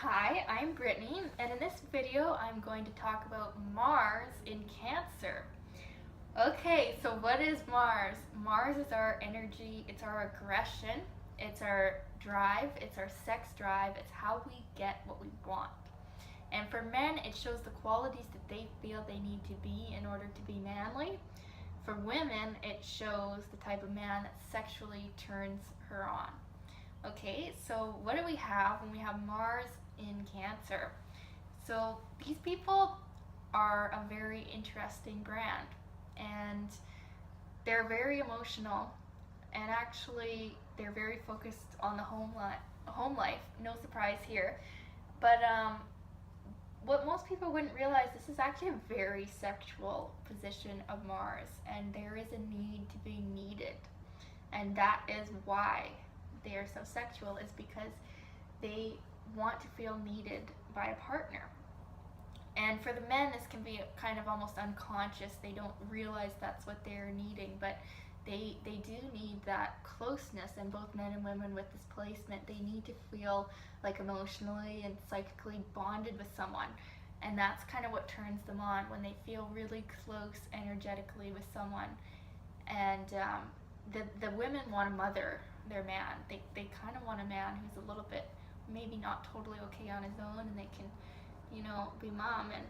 Hi, I'm Brittany, and in this video I'm going to talk about Mars in Cancer. Okay, so what is Mars? Mars is our energy, it's our aggression, it's our drive, it's our sex drive, it's how we get what we want. And for men, it shows the qualities that they feel they need to be in order to be manly. For women, it shows the type of man that sexually turns her on. Okay, so what do we have when we have Mars in Cancer? So these people are a very interesting brand, and they're very emotional, and actually they're very focused on the home life. No surprise here. But what most people wouldn't realize, this is actually a very sexual position of Mars, and there is a need to be needed. And that is why they are so sexual, is because they want to feel needed by a partner. And for the men, this can be kind of almost unconscious. They don't realize that's what they're needing, but they do need that closeness. And both men and women with this placement, they need to feel like emotionally and psychically bonded with someone. And that's kind of what turns them on, when they feel really close energetically with someone. And the women want to mother their man. They kind of want a man who's a little bit maybe not totally okay on his own, and they can, be mom and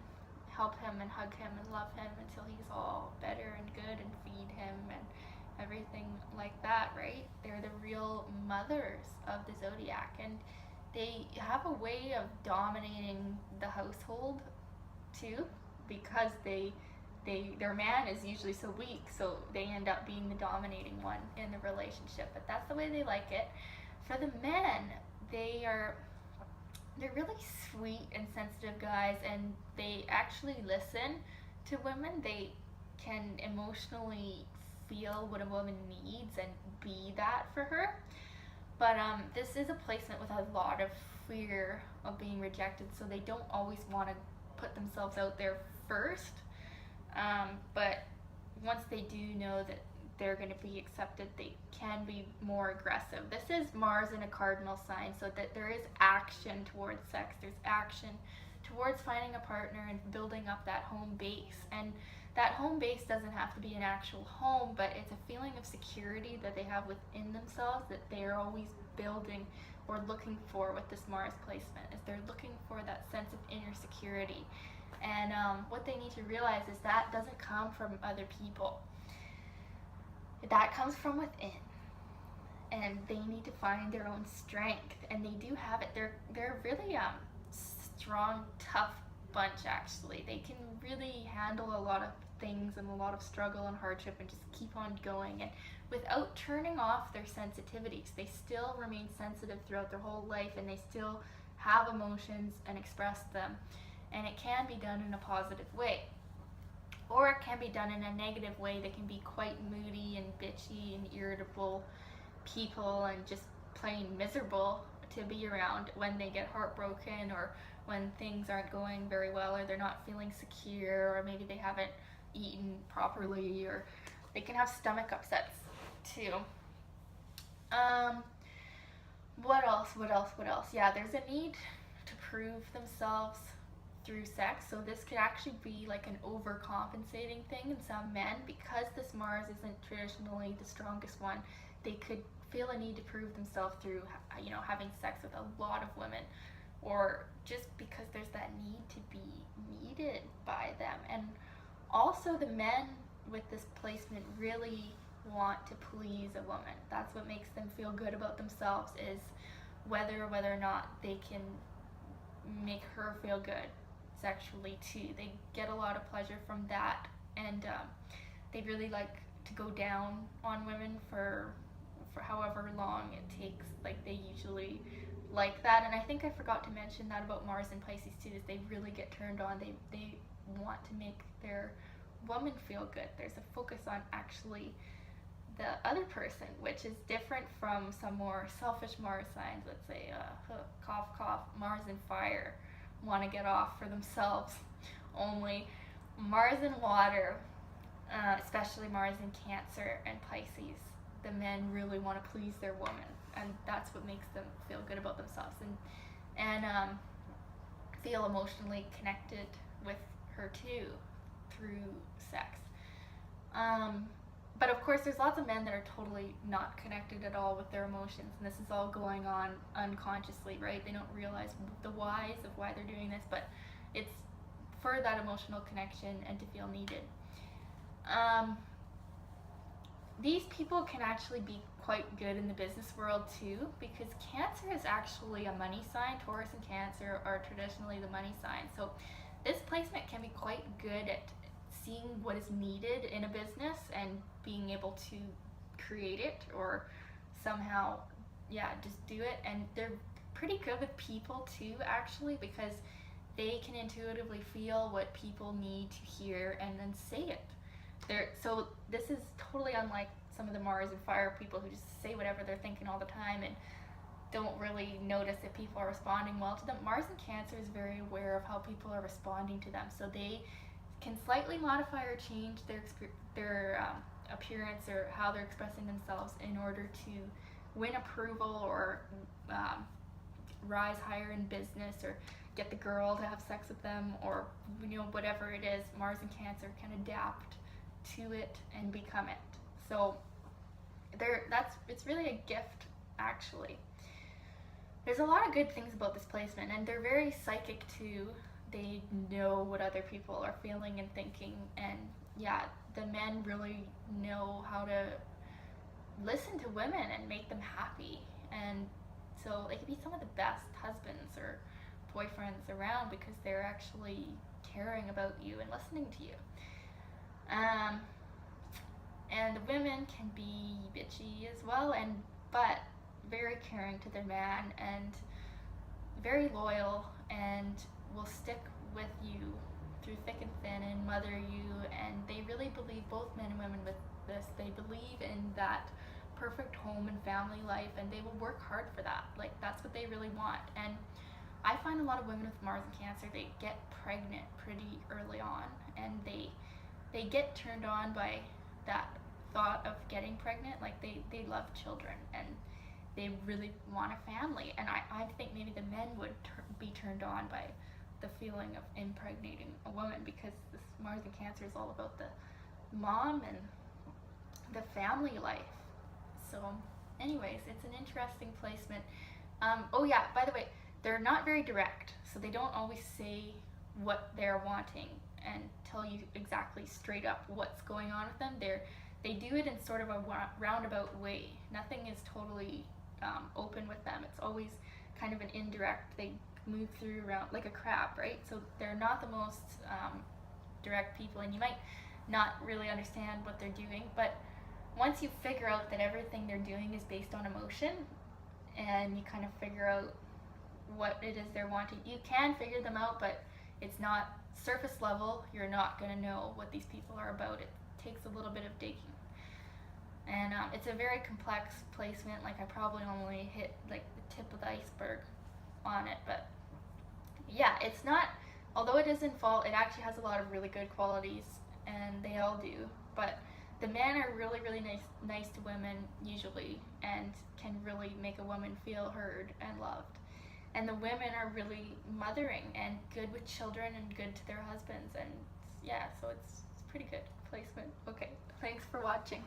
help him and hug him and love him until he's all better and good, and feed him and everything like that, right? They're the real mothers of the zodiac, and they have a way of dominating the household too, because their man is usually so weak, so they end up being the dominating one in the relationship. But that's the way they like it. For the men, they're really sweet and sensitive guys, and they actually listen to women. They can emotionally feel what a woman needs and be that for her. But this is a placement with a lot of fear of being rejected, so they don't always want to put themselves out there first. But once they do know that they're going to be accepted, they can be more aggressive. This is Mars in a cardinal sign, so that there is action towards sex. There's action towards finding a partner and building up that home base. And that home base doesn't have to be an actual home, but it's a feeling of security that they have within themselves, that they are always building or looking for with this Mars placement, is they're looking for that sense of inner security. And what they need to realize is that doesn't come from other people. That comes from within. And they need to find their own strength. And they do have it. They're really strong, tough bunch, actually. They can really handle a lot of things and a lot of struggle and hardship and just keep on going. And without turning off their sensitivities, they still remain sensitive throughout their whole life, and they still have emotions and express them. And it can be done in a positive way, or it can be done in a negative way. They can be quite moody and bitchy and irritable people, and just plain miserable to be around when they get heartbroken, or when things aren't going very well, or they're not feeling secure, or maybe they haven't eaten properly, or they can have stomach upsets too. What else? Yeah, there's a need to prove themselves through sex. So this could actually be like an overcompensating thing in some men, because this Mars isn't traditionally the strongest one. They could feel a need to prove themselves through having sex with a lot of women, or just because there's that need to be needed by them. And also the men with this placement really want to please a woman. That's what makes them feel good about themselves, is whether or not they can make her feel good sexually too. They get a lot of pleasure from that, and they really like to go down on women for however long it takes. Like, they usually like that. And I think I forgot to mention that about Mars and Pisces too, is they really get turned on. They want to make their woman feel good. There's a focus on actually the other person, which is different from some more selfish Mars signs. Let's say cough cough, Mars and fire want to get off for themselves only. Mars and water, especially Mars in Cancer and Pisces, the men really want to please their woman, and that's what makes them feel good about themselves. And feel emotionally connected with her too through sex. But of course, there's lots of men that are totally not connected at all with their emotions, and this is all going on unconsciously, right? They don't realize the whys of why they're doing this, but it's for that emotional connection and to feel needed. These people can actually be quite good in the business world too, because Cancer is actually a money sign. Taurus and Cancer are traditionally the money sign. So this placement can be quite good at seeing what is needed in a business and being able to create it or somehow, just do it. And they're pretty good with people too, actually, because they can intuitively feel what people need to hear and then say it. So this is totally unlike some of the Mars and Fire people who just say whatever they're thinking all the time and don't really notice if people are responding well to them. Mars and Cancer is very aware of how people are responding to them, so they can slightly modify or change their appearance or how they're expressing themselves in order to win approval or rise higher in business or get the girl to have sex with them, or whatever it is. Mars and Cancer can adapt to it and become it. So it's really a gift, actually. There's a lot of good things about this placement, and they're very psychic too. They know what other people are feeling and thinking, and the men really know how to listen to women and make them happy. And so they could be some of the best husbands or boyfriends around because they're actually caring about you and listening to you. And the women can be bitchy as well, but very caring to their man and very loyal and will stick with you through thick and thin and mother you. And they really believe, both men and women with this, they believe in that perfect home and family life, and they will work hard for that. Like, that's what they really want. And I find a lot of women with Mars and Cancer, they get pregnant pretty early on, and they get turned on by that thought of getting pregnant. Like, they love children and they really want a family. And I think maybe the men would be turned on by the feeling of impregnating a woman, because this Mars and Cancer is all about the mom and the family life. So anyways, it's an interesting placement. By the way, they're not very direct, so they don't always say what they're wanting and tell you exactly straight up what's going on with them. They do it in sort of a roundabout way. Nothing is totally open with them. It's always kind of an indirect. They move through around like a crab, right? So they're not the most direct people, and you might not really understand what they're doing, but once you figure out that everything they're doing is based on emotion, and you kind of figure out what it is they're wanting, you can figure them out, but it's not surface level. You're not going to know what these people are about. It takes a little bit of digging. And it's a very complex placement. Like, I probably only hit like the tip of the iceberg on it, but it's not, although it is in fall, it actually has a lot of really good qualities, and they all do. But the men are really, really nice to women usually, and can really make a woman feel heard and loved. And the women are really mothering and good with children and good to their husbands. And so it's pretty good placement. Okay, thanks for watching.